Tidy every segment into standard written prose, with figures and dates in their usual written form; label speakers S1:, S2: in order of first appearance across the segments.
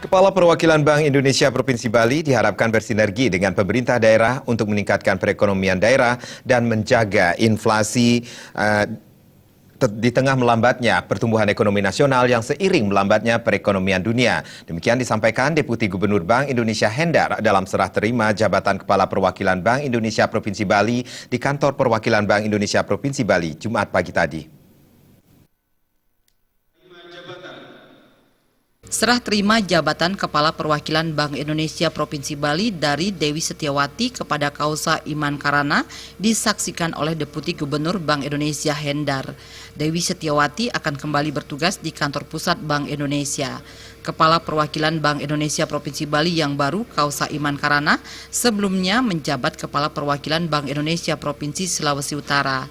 S1: Kepala Perwakilan Bank Indonesia Provinsi Bali diharapkan bersinergi dengan pemerintah daerah untuk meningkatkan perekonomian daerah dan menjaga inflasi di tengah melambatnya pertumbuhan ekonomi nasional yang seiring melambatnya perekonomian dunia. Demikian disampaikan Deputi Gubernur Bank Indonesia Hendar dalam serah terima jabatan Kepala Perwakilan Bank Indonesia Provinsi Bali di Kantor Perwakilan Bank Indonesia Provinsi Bali, Jumat pagi tadi.
S2: Serah terima jabatan Kepala Perwakilan Bank Indonesia Provinsi Bali dari Dewi Setiawati kepada Kausa Iman Karana disaksikan oleh Deputi Gubernur Bank Indonesia Hendar. Dewi Setiawati akan kembali bertugas di kantor pusat Bank Indonesia. Kepala Perwakilan Bank Indonesia Provinsi Bali yang baru, Kausa Iman Karana, sebelumnya menjabat Kepala Perwakilan Bank Indonesia Provinsi Sulawesi Utara.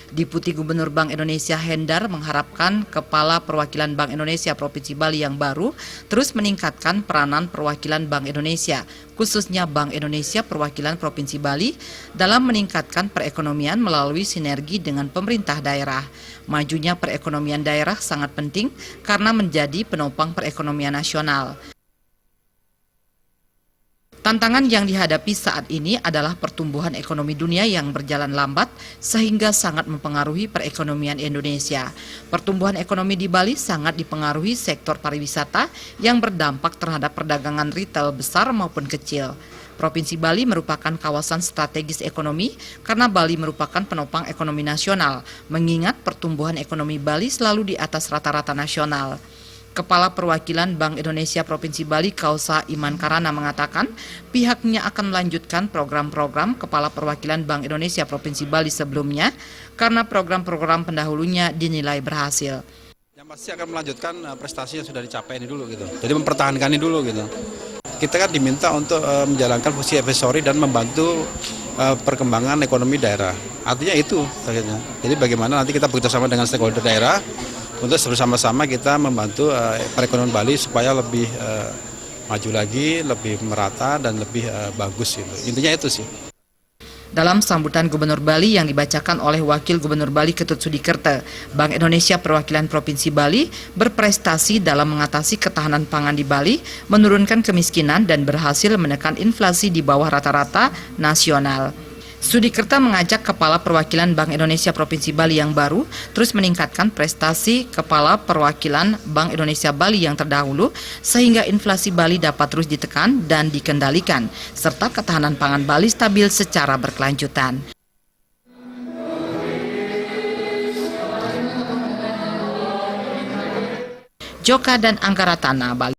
S2: Deputi Gubernur Bank Indonesia Hendar mengharapkan Kepala Perwakilan Bank Indonesia Provinsi Bali yang baru terus meningkatkan peranan perwakilan Bank Indonesia, khususnya Bank Indonesia Perwakilan Provinsi Bali, dalam meningkatkan perekonomian melalui sinergi dengan pemerintah daerah. Majunya perekonomian daerah sangat penting karena menjadi penopang perekonomian nasional. Tantangan yang dihadapi saat ini adalah pertumbuhan ekonomi dunia yang berjalan lambat sehingga sangat mempengaruhi perekonomian Indonesia. Pertumbuhan ekonomi di Bali sangat dipengaruhi sektor pariwisata yang berdampak terhadap perdagangan retail besar maupun kecil. Provinsi Bali merupakan kawasan strategis ekonomi karena Bali merupakan penopang ekonomi nasional, mengingat pertumbuhan ekonomi Bali selalu di atas rata-rata nasional. Kepala Perwakilan Bank Indonesia Provinsi Bali, Kausa Iman Karana, mengatakan pihaknya akan melanjutkan program-program Kepala Perwakilan Bank Indonesia Provinsi Bali sebelumnya karena program-program pendahulunya dinilai berhasil.
S3: Yang pasti akan melanjutkan prestasi yang sudah dicapai ini dulu gitu. Jadi mempertahankan ini dulu gitu. Kita kan diminta untuk menjalankan fungsi advisory dan membantu perkembangan ekonomi daerah. Artinya itu targetnya. Jadi bagaimana nanti kita bekerjasama dengan stakeholder daerah untuk bersama-sama kita membantu perekonomian Bali supaya lebih maju lagi, lebih merata dan lebih bagus gitu. Intinya itu sih.
S2: Dalam sambutan Gubernur Bali yang dibacakan oleh Wakil Gubernur Bali Ketut Sudikerte, Bank Indonesia Perwakilan Provinsi Bali berprestasi dalam mengatasi ketahanan pangan di Bali, menurunkan kemiskinan dan berhasil menekan inflasi di bawah rata-rata nasional. Sudikerte mengajak Kepala Perwakilan Bank Indonesia Provinsi Bali yang baru terus meningkatkan prestasi Kepala Perwakilan Bank Indonesia Bali yang terdahulu sehingga inflasi Bali dapat terus ditekan dan dikendalikan serta ketahanan pangan Bali stabil secara berkelanjutan. Joka dan Anggaratana, Bali.